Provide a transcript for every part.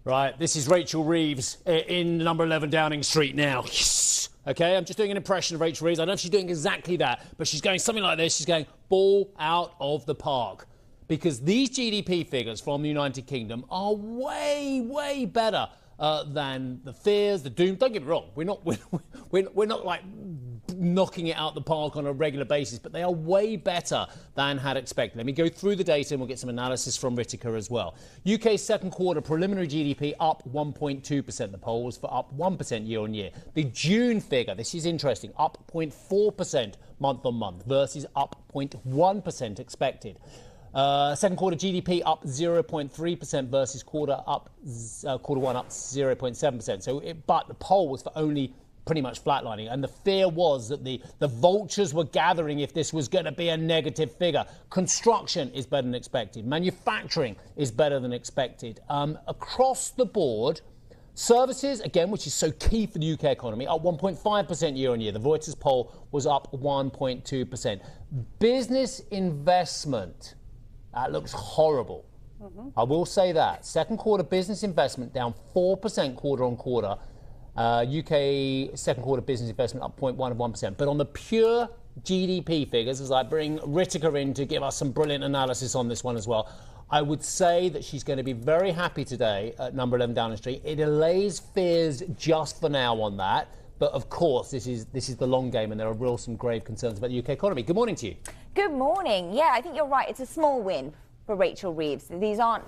Right, this is Rachel Reeves in number 11 Downing Street now. Yes. Okay, I'm just doing an impression of Rachel Reeves. I don't know if she's doing exactly that, but she's going something like this. She's going, ball out of the park. Because these GDP figures from the United Kingdom are way, way better than the fears, the doom. Don't get me wrong, we're not like knocking it out the park on a regular basis, but they are way better than had expected. Let me go through the data and we'll get some analysis from Ritika as well. UK's second quarter preliminary GDP up 1.2%. The polls for up 1% year on year. The June figure, this is interesting, up 0.4% month on month versus up 0.1% expected. Second quarter GDP up 0.3% versus quarter one up 0.7%. But the poll was for only pretty much flatlining, and the fear was that the vultures were gathering if this was going to be a negative figure. Construction is better than expected. Manufacturing is better than expected. Across the board, services, again, which is so key for the UK economy, up 1.5% year on year. The Reuters poll was up 1.2%. Business investment, that looks horrible. I will say that. Second quarter business investment down 4% quarter on quarter. UK second quarter business investment up 0.1%. But on the pure GDP figures, as I bring Ritika in to give us some brilliant analysis on this one as well, I would say that she's going to be very happy today at number 11 Downing Street. It allays fears just for now on that. But of course, this is the long game, and there are some grave concerns about the UK economy. Good morning to you. Good morning. Yeah, I think you're right. It's a small win for Rachel Reeves. These aren't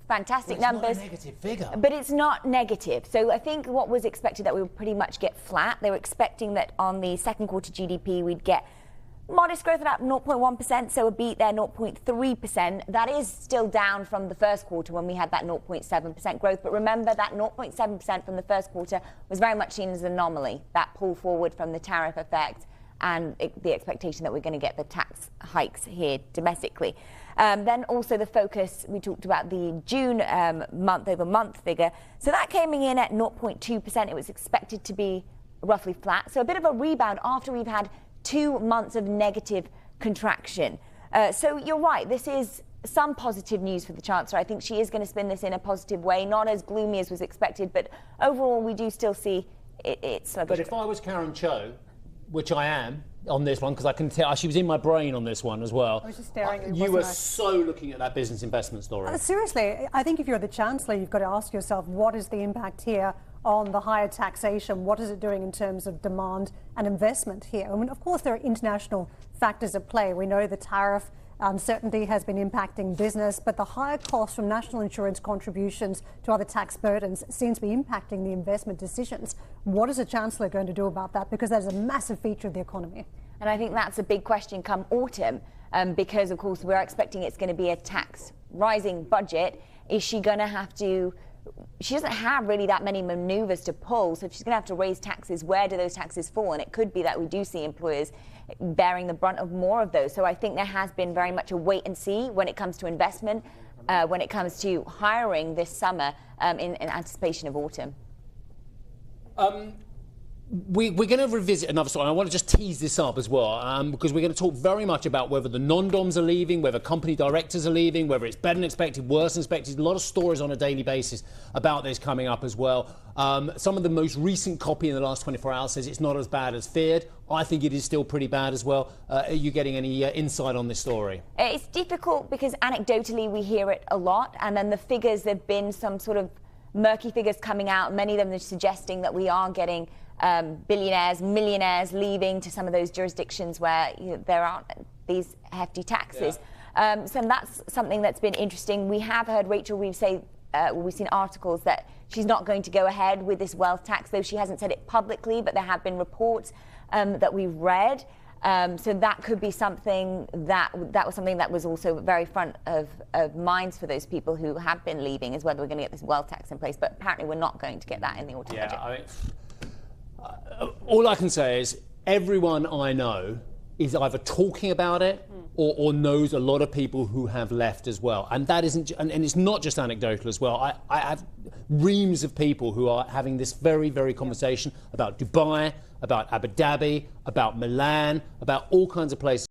fantastic numbers. It's not a negative figure. But it's not negative. So I think what was expected that we would pretty much get flat. They were expecting that on the second quarter GDP we'd get modest growth at 0.1%, so a beat there, 0.3%. That is still down from the first quarter when we had that 0.7% growth. But remember that 0.7% from the first quarter was very much seen as an anomaly, that pull forward from the tariff effect and the expectation that we're going to get the tax hikes here domestically. Then also the focus, we talked about the June month-over-month figure. So that came in at 0.2%. It was expected to be roughly flat. So a bit of a rebound after we've had 2 months of negative contraction. So you're right, this is some positive news for the Chancellor. I think she is going to spin this in a positive way, not as gloomy as was expected, but overall we do still see it's sluggish. But if I was Karen Cho, which I am on this one, because I can tell she was in my brain on this one as well. I was just staring at you were so looking at that business investment story. Seriously, I think if you're the Chancellor, you've got to ask yourself, what is the impact here on the higher taxation? What is it doing in terms of demand and investment here? I mean, of course, there are international factors at play. We know the tariff uncertainty has been impacting business, but the higher costs from national insurance contributions to other tax burdens seems to be impacting the investment decisions. What is the Chancellor going to do about that? Because that is a massive feature of the economy. And I think that's a big question come autumn, because, of course, we're expecting it's going to be a tax rising budget. Is she going to have to... She doesn't have really that many maneuvers to pull, so if she's going to have to raise taxes, where do those taxes fall? And it could be that we do see employers bearing the brunt of more of those. So I think there has been very much a wait and see when it comes to investment, when it comes to hiring this summer in anticipation of autumn. We're going to revisit another story. I want to just tease this up as well, because we're going to talk very much about whether the non-doms are leaving, whether company directors are leaving, whether it's better than expected, worse than expected. A lot of stories on a daily basis about this coming up as well. Some of the most recent copy in the last 24 hours says it's not as bad as feared. I think it is still pretty bad as well. Are you getting any insight on this story? It's difficult because anecdotally we hear it a lot, and then the figures, there have been some sort of murky figures coming out. Many of them are suggesting that we are getting billionaires, millionaires leaving to some of those jurisdictions where there aren't these hefty taxes. Yeah. So that's something that's been interesting. We have heard Rachel Reeves say, we've seen articles that she's not going to go ahead with this wealth tax, though she hasn't said it publicly, but there have been reports that we've read. So that could be something that was something that was also very front of minds for those people who have been leaving, is whether we're going to get this wealth tax in place. But apparently we're not going to get that in the autumn budget. All I can say is everyone I know is either talking about it or knows a lot of people who have left as well. And that isn't, and it's not just anecdotal as well. I have reams of people who are having this very, very conversation about Dubai, about Abu Dhabi, about Milan, about all kinds of places.